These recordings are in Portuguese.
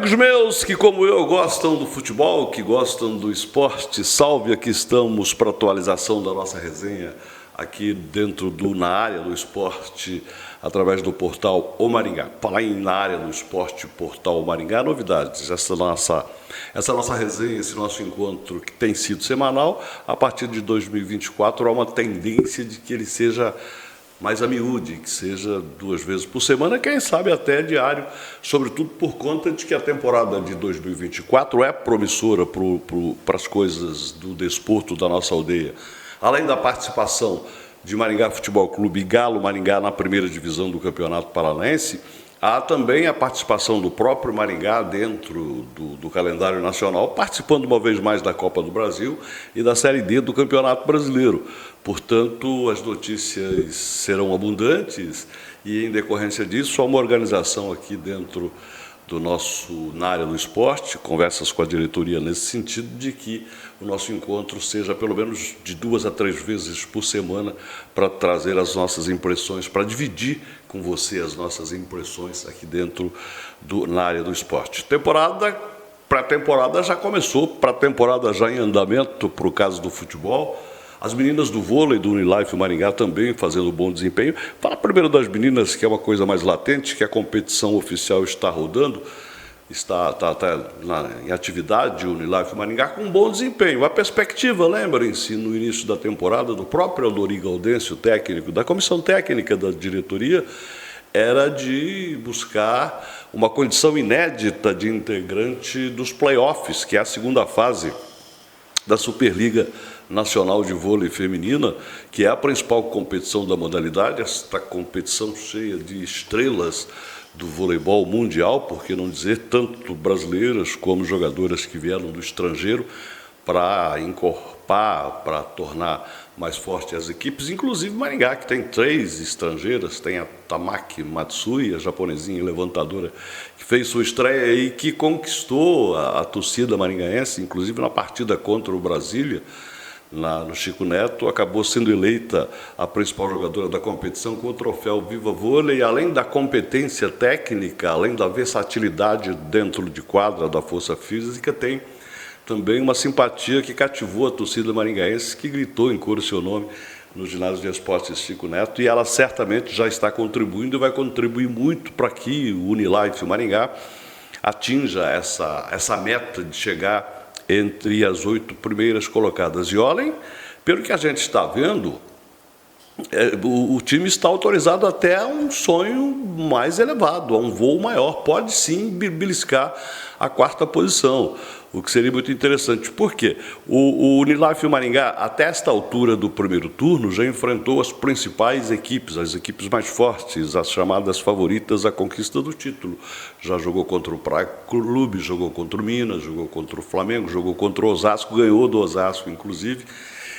Amigos meus que, como eu, gostam do futebol, que gostam do esporte, salve, aqui estamos para a atualização da nossa resenha aqui dentro Na Área do Esporte, através do portal O Maringá. Falar em Na Área do Esporte, portal O Maringá, novidades. Essa nossa resenha, esse nosso encontro que tem sido semanal, a partir de 2024 há uma tendência de que ele seja mais a miúde, que seja 2 vezes por semana, quem sabe até diário, sobretudo por conta de que a temporada de 2024 é promissora para as coisas do desporto da nossa aldeia. Além da participação de Maringá Futebol Clube e Galo Maringá na primeira divisão do Campeonato Paranaense, há também a participação do próprio Maringá dentro do calendário nacional, participando uma vez mais da Copa do Brasil e da Série D do Campeonato Brasileiro. Portanto, as notícias serão abundantes e, em decorrência disso, há uma organização aqui dentro do Na Área do Esporte, conversas com a diretoria nesse sentido, de que o nosso encontro seja pelo menos de 2 a 3 vezes por semana para trazer as nossas impressões, para dividir com você as nossas impressões aqui dentro Na Área do Esporte. Pré-temporada já começou, pré-temporada já em andamento para o caso do futebol. As meninas do vôlei do Unilife Maringá também fazendo bom desempenho. Fala primeiro das meninas, que é uma coisa mais latente, que a competição oficial está rodando, está em atividade, o Unilife Maringá, com bom desempenho. A perspectiva, lembrem-se, no início da temporada, do próprio Aldori Gaudêncio, técnico, da comissão técnica da diretoria, era de buscar uma condição inédita de integrante dos playoffs, que é a segunda fase da Superliga Nacional de Vôlei Feminina, que é a principal competição da modalidade, esta competição cheia de estrelas do voleibol mundial, por que não dizer, tanto brasileiras como jogadoras que vieram do estrangeiro, para encorpar, para tornar mais forte as equipes, inclusive Maringá, que tem 3 estrangeiras, tem a Tamaki Matsui, a japonesinha levantadora, que fez sua estreia e que conquistou a torcida maringaense, inclusive na partida contra o Brasília, no Chico Neto, acabou sendo eleita a principal jogadora da competição com o troféu Viva Vôlei. Além da competência técnica, além da versatilidade dentro de quadra, da força física, tem também uma simpatia que cativou a torcida maringaense, que gritou em coro seu nome no ginásio de esportes Chico Neto, e ela certamente já está contribuindo e vai contribuir muito para que o Unilife Maringá atinja essa meta de chegar entre as 8 primeiras colocadas. E olhem, pelo que a gente está vendo, o time está autorizado até a um sonho mais elevado, a um voo maior. Pode sim beliscar a 4ª posição, o que seria muito interessante. Por quê? O Unilife Maringá, até esta altura do primeiro turno, já enfrentou as principais equipes, as equipes mais fortes, as chamadas favoritas à conquista do título. Já jogou contra o Praia Clube, jogou contra o Minas, jogou contra o Flamengo, jogou contra o Osasco, ganhou do Osasco, inclusive.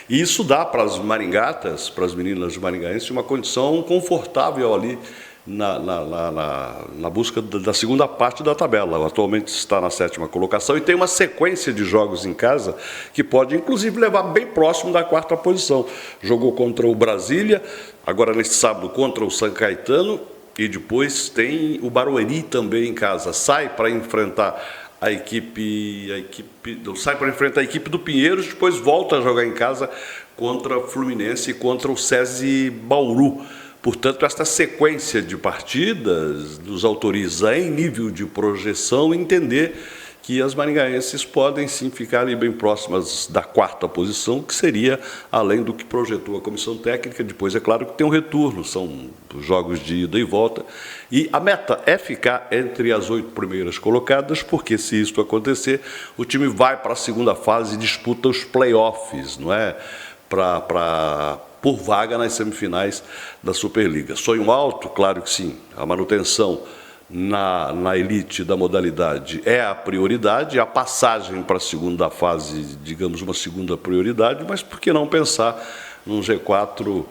E isso dá para as maringatas, para as meninas maringaenses, uma condição confortável ali na busca da segunda parte da tabela. Atualmente está na 7ª colocação e tem uma sequência de jogos em casa que pode, inclusive, levar bem próximo da 4ª posição. Jogou contra o Brasília, agora neste sábado contra o São Caetano, e depois tem o Barueri também em casa. Sai para enfrentar a equipe do Pinheiros, depois volta a jogar em casa contra o Fluminense e contra o SESI Bauru. Portanto, esta sequência de partidas nos autoriza, em nível de projeção, entender que as maringaenses podem sim ficar ali bem próximas da 4ª posição, que seria além do que projetou a comissão técnica. Depois, é claro que tem um retorno, são jogos de ida e volta, e a meta é ficar entre as 8 primeiras colocadas, porque se isso acontecer, o time vai para a segunda fase e disputa os playoffs, não é? Por vaga nas semifinais da Superliga. Sonho alto? Claro que sim. A manutenção na elite da modalidade é a prioridade, a passagem para a segunda fase, digamos, uma segunda prioridade, mas por que não pensar num G4?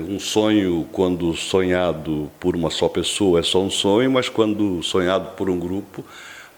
Um sonho, quando sonhado por uma só pessoa, é só um sonho, mas quando sonhado por um grupo,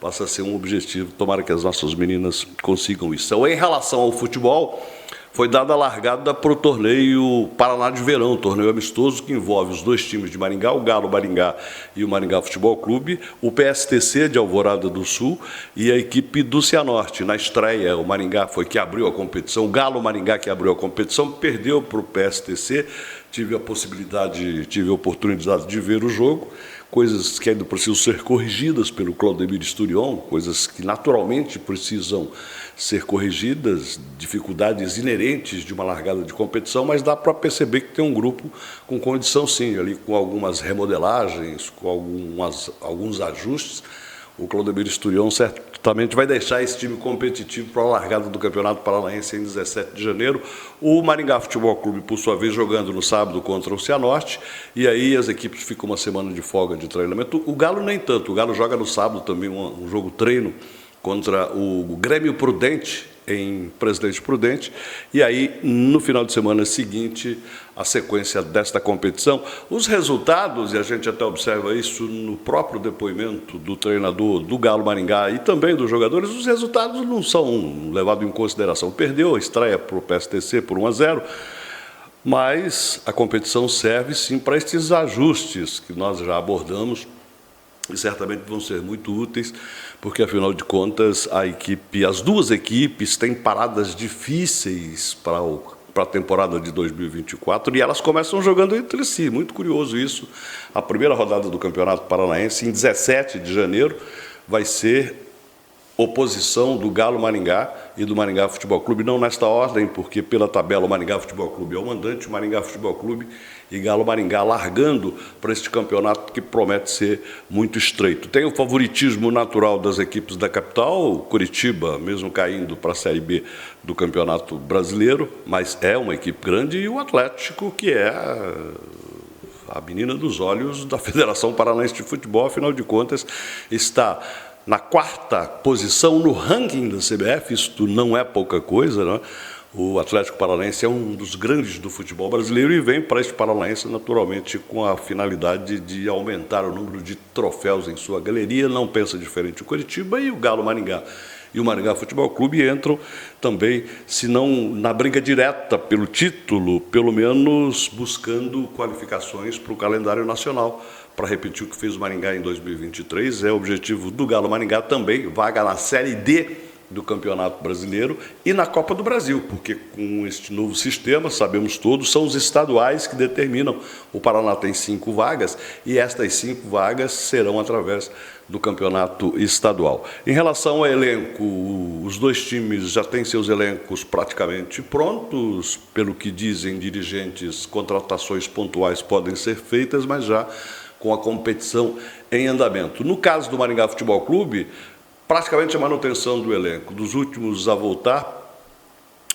passa a ser um objetivo. Tomara que as nossas meninas consigam isso. Então, em relação ao futebol, foi dada a largada para o torneio Paraná de Verão, torneio amistoso que envolve os dois times de Maringá, o Galo Maringá e o Maringá Futebol Clube, o PSTC de Alvorada do Sul e a equipe do Cianorte. Na estreia, o Maringá foi que abriu a competição, o Galo Maringá que abriu a competição, perdeu para o PSTC, tive a oportunidade de ver o jogo, coisas que ainda precisam ser corrigidas pelo Claudemir Sturion, coisas que naturalmente precisam ser corrigidas, dificuldades inerentes de uma largada de competição, mas dá para perceber que tem um grupo com condição sim, ali com algumas remodelagens, com alguns ajustes. O Claudemir Sturion certamente vai deixar esse time competitivo para a largada do Campeonato Paranaense em 17 de janeiro. O Maringá Futebol Clube, por sua vez, jogando no sábado contra o Cianorte, e aí as equipes ficam uma semana de folga de treinamento. O Galo nem tanto, o Galo joga no sábado também um jogo treino contra o Grêmio Prudente, em Presidente Prudente, e aí, no final de semana seguinte, a sequência desta competição. Os resultados, e a gente até observa isso no próprio depoimento do treinador do Galo Maringá e também dos jogadores, os resultados não são levados em consideração. Perdeu a estreia para o PSTC por 1-0, mas a competição serve sim para estes ajustes que nós já abordamos, e certamente vão ser muito úteis, porque, afinal de contas, as duas equipes têm paradas difíceis para a temporada de 2024 e elas começam jogando entre si. Muito curioso isso. A primeira rodada do Campeonato Paranaense, em 17 de janeiro, vai ser oposição do Galo Maringá e do Maringá Futebol Clube, não nesta ordem, porque pela tabela o Maringá Futebol Clube é o mandante, o Maringá Futebol Clube e Galo Maringá largando para este campeonato que promete ser muito estreito. Tem o favoritismo natural das equipes da capital, o Curitiba, mesmo caindo para a Série B do Campeonato Brasileiro, mas é uma equipe grande, e o Atlético, que é a menina dos olhos da Federação Paranaense de Futebol, afinal de contas, está na 4ª posição no ranking da CBF, isto não é pouca coisa, não é? O Atlético Paranaense é um dos grandes do futebol brasileiro e vem para este Paranaense, naturalmente, com a finalidade de aumentar o número de troféus em sua galeria. Não pensa diferente o Curitiba, e o Galo Maringá e o Maringá Futebol Clube entram também, se não na briga direta pelo título, pelo menos buscando qualificações para o calendário nacional, para repetir o que fez o Maringá em 2023. É o objetivo do Galo Maringá também, vaga na Série D do Campeonato Brasileiro e na Copa do Brasil, porque com este novo sistema, sabemos todos, são os estaduais que determinam. O Paraná tem 5 vagas e estas 5 vagas serão através do campeonato estadual. Em relação ao elenco, os dois times já têm seus elencos praticamente prontos. Pelo que dizem dirigentes, contratações pontuais podem ser feitas, mas já com a competição em andamento. No caso do Maringá Futebol Clube, praticamente a manutenção do elenco. Dos últimos a voltar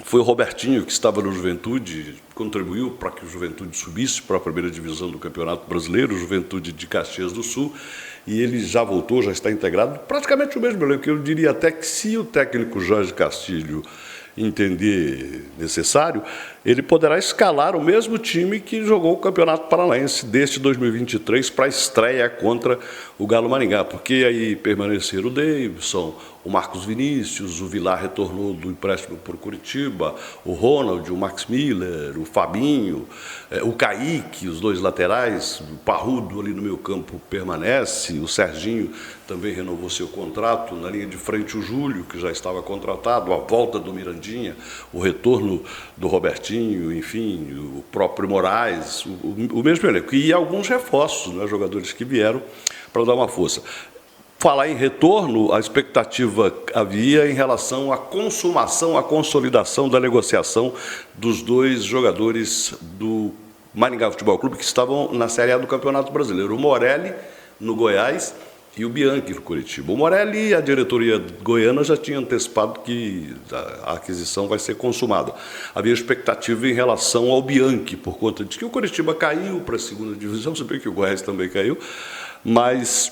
foi o Robertinho, que estava no Juventude, contribuiu para que o Juventude subisse para a primeira divisão do Campeonato Brasileiro, o Juventude de Caxias do Sul, e ele já voltou, já está integrado, praticamente o mesmo elenco. Eu diria até que, se o técnico Jorge Castilho entender necessário, ele poderá escalar o mesmo time que jogou o Campeonato Paranaense deste 2023 para a estreia contra o Galo Maringá, porque aí permaneceram o Davidson, o Marcos Vinícius, o Vilar retornou do empréstimo por Curitiba, o Ronald, o Max Miller, o Fabinho, o Kaique, os dois laterais, o Parrudo ali no meio campo permanece, o Serginho também renovou seu contrato, na linha de frente o Júlio, que já estava contratado, a volta do Mirandinha, o retorno do Robertinho, enfim, o próprio Moraes, o mesmo elenco, e alguns reforços, né, jogadores que vieram para dar uma força. Falar em retorno, a expectativa havia em relação à consumação, à consolidação da negociação dos dois jogadores do Maringá Futebol Clube que estavam na Série A do Campeonato Brasileiro, o Morelli, no Goiás, e o Bianchi, no Curitiba. O Morelli, a diretoria goiana já tinha antecipado que a aquisição vai ser consumada. Havia expectativa em relação ao Bianchi, por conta de que o Curitiba caiu para a 2ª divisão, se bem que o Goiás também caiu, mas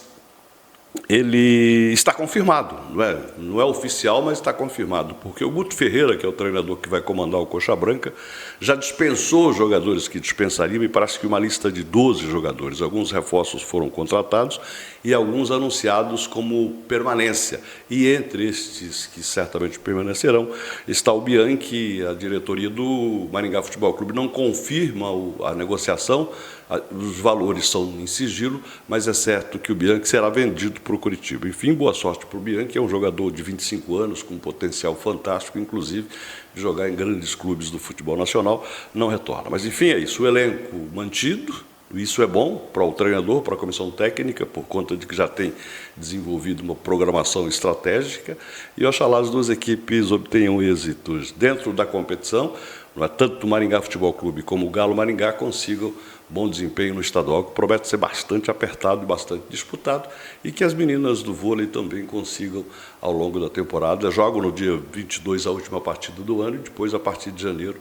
ele está confirmado, não é oficial, mas está confirmado, porque o Guto Ferreira, que é o treinador que vai comandar o Coxa Branca, já dispensou os jogadores que dispensaria, me parece que uma lista de 12 jogadores. Alguns reforços foram contratados e alguns anunciados como permanência. E entre estes que certamente permanecerão está o Bianchi. A diretoria do Maringá Futebol Clube não confirma a negociação, os valores são em sigilo, mas é certo que o Bianchi será vendido para o Curitiba. Enfim, boa sorte para o Bianchi, é um jogador de 25 anos, com um potencial fantástico, inclusive de jogar em grandes clubes do futebol nacional, não retorna. Mas enfim, é isso, o elenco mantido, isso é bom para o treinador, para a comissão técnica, por conta de que já tem desenvolvido uma programação estratégica, e oxalá as duas equipes obtenham êxitos dentro da competição, tanto o Maringá Futebol Clube como o Galo Maringá consigam bom desempenho no estadual, que promete ser bastante apertado e bastante disputado, e que as meninas do vôlei também consigam, ao longo da temporada, jogam no dia 22 a última partida do ano, e depois, a partir de janeiro,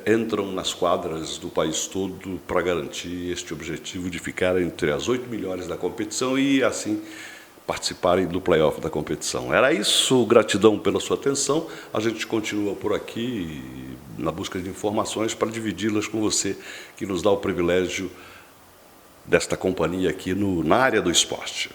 entram nas quadras do país todo para garantir este objetivo de ficar entre as 8 melhores da competição e, assim, participarem do play-off da competição. Era isso, gratidão pela sua atenção. A gente continua por aqui na busca de informações para dividi-las com você, que nos dá o privilégio desta companhia aqui na área do esporte.